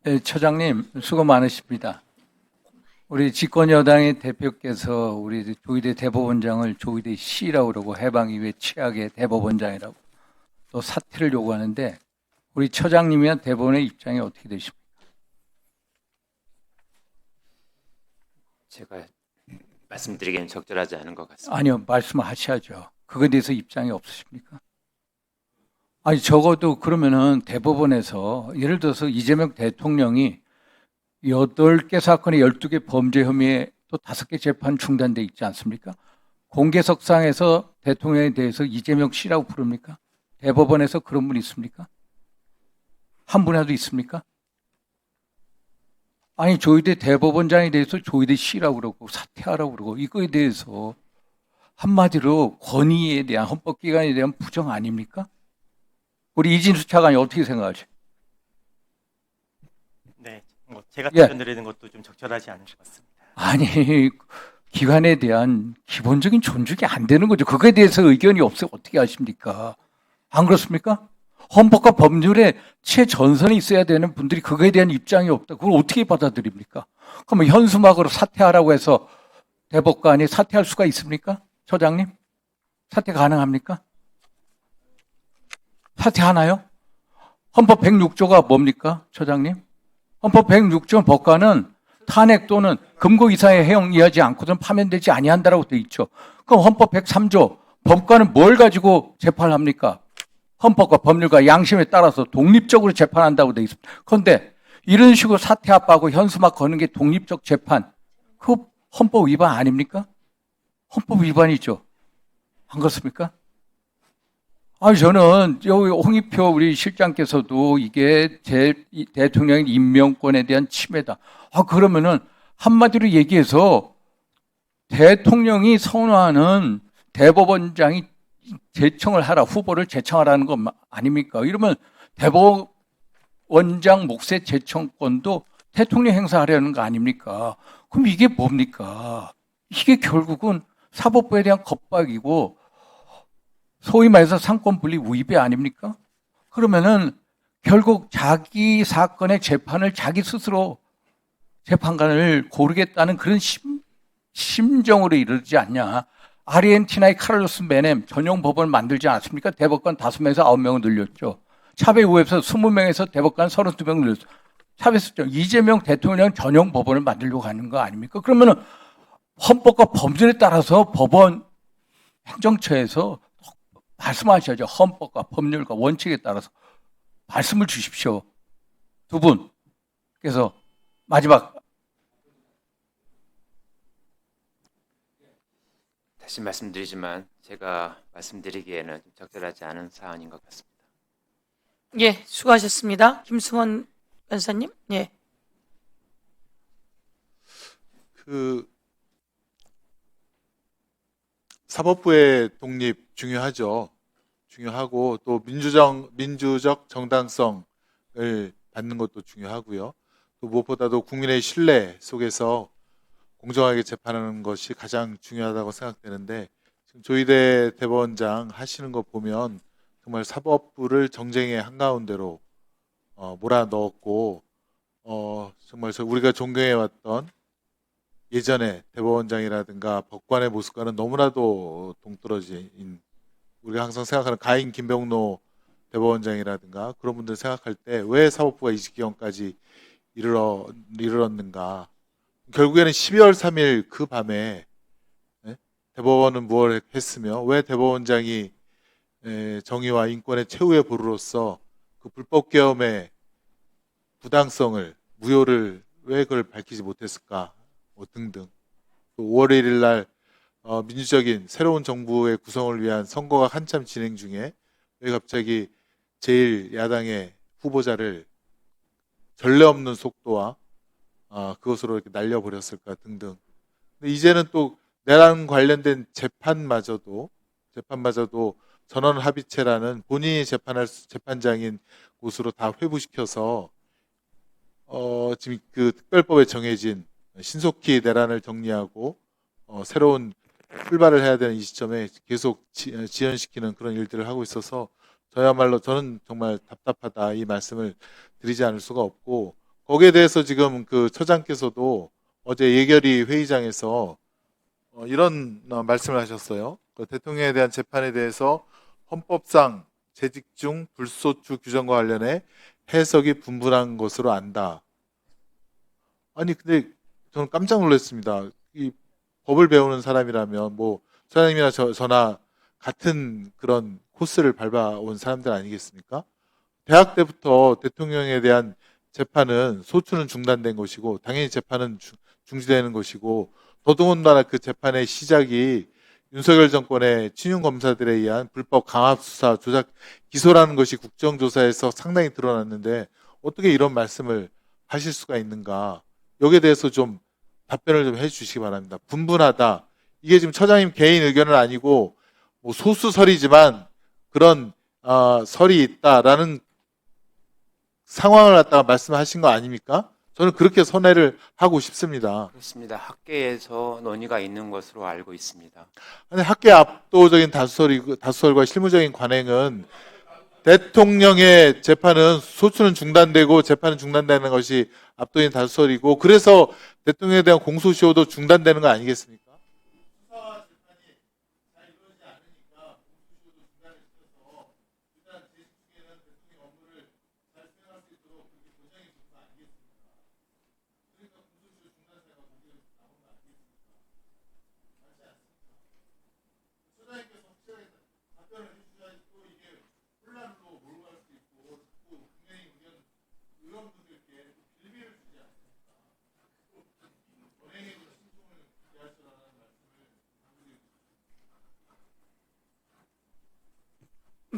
네, 처장님 수고 많으십니다. 우리 집권여당의 대표께서 우리 조희대 대법원장을 조희대 C라고 그러고 해방 이후에 최악의 대법원장이라고 또 사퇴를 요구하는데 우리 처장님이나 대법원의 입장이 어떻게 되십니까? 제가 말씀드리기엔 적절하지 않은 것 같습니다. 아니요, 말씀하셔야죠. 그거에 대해서 입장이 없으십니까? 아니 적어도 그러면은 대법원에서 예를 들어서 이재명 대통령이 8개 사건에 12개 범죄 혐의에 또 5개 재판 중단돼 있지 않습니까? 공개석상에서 대통령에 대해서 이재명 씨라고 부릅니까? 대법원에서 그런 분 있습니까? 한 분이라도 있습니까? 아니 조희대 대법원장에 대해서 조희대 씨라고 그러고 사퇴하라고 그러고 이거에 대해서 한마디로 권위에 대한 헌법기관에 대한 부정 아닙니까? 우리 이진수 차관이 어떻게 생각하세요? 네, 제가 예. 답변 드리는 것도 좀 적절하지 않은 것 같습니다. 아니 기관에 대한 기본적인 존중이 안 되는 거죠. 그거에 대해서 의견이 없어요. 어떻게 하십니까? 안 그렇습니까? 헌법과 법률에 최전선에 있어야 되는 분들이 그거에 대한 입장이 없다. 그걸 어떻게 받아들입니까? 그러면 현수막으로 사퇴하라고 해서 대법관이 사퇴할 수가 있습니까? 처장님? 사퇴 가능합니까? 사퇴하나요? 헌법 106조가 뭡니까? 처장님? 헌법 106조 법관은 탄핵 또는 금고 이상의 해용 이하지 않고는 파면되지 아니한다라고 돼 있죠. 그럼 헌법 103조 법관은 뭘 가지고 재판합니까? 헌법과 법률과 양심에 따라서 독립적으로 재판한다고 돼 있습니다. 그런데 이런 식으로 사퇴 압박하고 현수막 거는 게 독립적 재판, 그 헌법 위반 아닙니까? 헌법 위반이죠. 안 그렇습니까? 아니 저는 여기 홍익표 우리 실장께서도 이게 대통령의 임명권에 대한 침해다. 그러면은 한마디로 얘기해서 대통령이 선호하는 대법원장이 제청을 하라, 후보를 제청하라는 거 아닙니까? 이러면 대법원장 몫의 제청권도 대통령 행사하려는 거 아닙니까? 그럼 이게 뭡니까? 이게 결국은 사법부에 대한 겁박이고 소위 말해서 상권 분리 위배 아닙니까? 그러면은 결국 자기 사건의 재판을 자기 스스로 재판관을 고르겠다는 그런 심정으로 이르지 않냐. 아르헨티나의 카를로스 메넴 전용 법원을 만들지 않았습니까? 대법관 5명에서 9명을 늘렸죠. 차베 우에서 20명에서 대법관 32명 늘렸죠. 차베스죠. 이재명 대통령 전용 법원을 만들려고 하는 거 아닙니까? 그러면은 헌법과 법률에 따라서 법원 행정처에서 말씀하셔야죠. 헌법과 법률과 원칙에 따라서 말씀을 주십시오. 두 분. 그래서 마지막 다시 말씀드리지만 제가 말씀드리기에는 좀 적절하지 않은 사안인 것 같습니다. 예, 수고하셨습니다. 김승원 변호사님. 예. 사법부의 독립 중요하죠. 중요하고 또 민주적 정당성을 받는 것도 중요하고요. 또 무엇보다도 국민의 신뢰 속에서 공정하게 재판하는 것이 가장 중요하다고 생각되는데 지금 조희대 대법원장 하시는 거 보면 정말 사법부를 정쟁의 한가운데로 몰아넣었고 정말 우리가 존경해왔던 예전에 대법원장이라든가 법관의 모습과는 너무나도 동떨어진 우리가 항상 생각하는 가인 김병로 대법원장이라든가 그런 분들 생각할 때 왜 사법부가 이 지경까지 이르렀는가. 결국에는 12월 3일 그 밤에 대법원은 무엇을 했으며 왜 대법원장이 정의와 인권의 최후의 보루로서 그 불법 계엄의 부당성을 무효를 왜 그걸 밝히지 못했을까 등등. 또 5월 1일 날 민주적인 새로운 정부의 구성을 위한 선거가 한참 진행 중에 왜 갑자기 제1야당의 후보자를 전례 없는 속도와 그것으로 이렇게 날려버렸을까 등등. 근데 이제는 또 내란 관련된 재판마저도 전원 합의체라는 본인이 재판할 재판장인 곳으로 다 회부시켜서 지금 그 특별법에 정해진 신속히 내란을 정리하고 새로운 출발을 해야 되는 이 시점에 계속 지연시키는 그런 일들을 하고 있어서 저야말로 저는 정말 답답하다 이 말씀을 드리지 않을 수가 없고 거기에 대해서 지금 그 처장께서도 어제 예결위 회의장에서 이런 말씀을 하셨어요. 그 대통령에 대한 재판에 대해서 헌법상 재직 중 불소추 규정과 관련해 해석이 분분한 것으로 안다. 아니 근데 저는 깜짝 놀랐습니다. 이 법을 배우는 사람이라면 뭐 소장님이나 저나 같은 그런 코스를 밟아온 사람들 아니겠습니까? 대학 때부터 대통령에 대한 재판은 소추는 중단된 것이고 당연히 재판은 중지되는 것이고 더더군다나 그 재판의 시작이 윤석열 정권의 친윤 검사들에 의한 불법 강압 수사 조작 기소라는 것이 국정조사에서 상당히 드러났는데 어떻게 이런 말씀을 하실 수가 있는가? 여기에 대해서 좀 답변을 좀 해주시기 바랍니다. 분분하다. 이게 지금 처장님 개인 의견은 아니고 뭐 소수설이지만 그런 설이 있다라는 상황을 갖다가 말씀하신 거 아닙니까? 저는 그렇게 선회를 하고 싶습니다. 그렇습니다. 학계에서 논의가 있는 것으로 알고 있습니다. 아니, 학계 압도적인 다수설과 실무적인 관행은 대통령의 재판은 소추는 중단되고 재판은 중단되는 것이 압도적인 다수설이고 그래서 대통령에 대한 공소시효도 중단되는 거 아니겠습니까?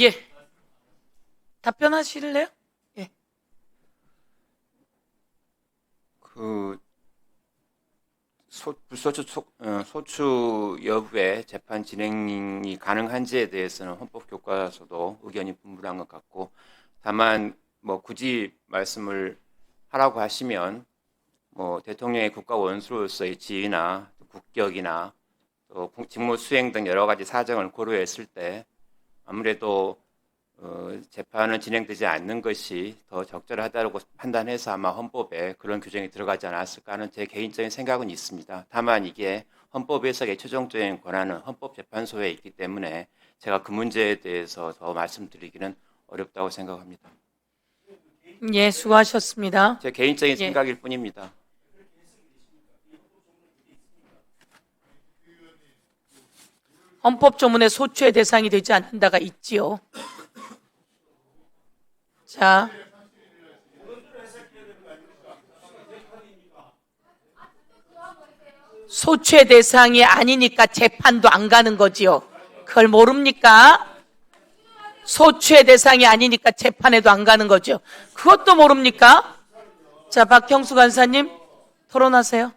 예. 답변하실래요? 예. 그 소추 여부의 재판 진행이 가능한지에 대해서는 헌법교과서도 의견이 분분한 것 같고 다만 뭐 굳이 말씀을 하라고 하시면 뭐 대통령의 국가 원수로서의 지위나 국격이나 또 직무 수행 등 여러 가지 사정을 고려했을 때 아무래도 재판은 진행되지 않는 것이 더 적절하다고 판단해서 아마 헌법에 그런 규정이 들어가지 않았을까 하는 제 개인적인 생각은 있습니다. 다만 이게 헌법 해석의 최종적인 권한은 헌법재판소에 있기 때문에 제가 그 문제에 대해서 더 말씀드리기는 어렵다고 생각합니다. 예, 수고하셨습니다. 제 개인적인 예. 생각일 뿐입니다. 헌법 조문에 소추의 대상이 되지 않는다가 있지요. 자, 소추의 대상이 아니니까 재판도 안 가는 거지요. 그걸 모릅니까? 소추의 대상이 아니니까 재판에도 안 가는 거죠. 그것도 모릅니까? 자, 박형수 간사님 토론하세요.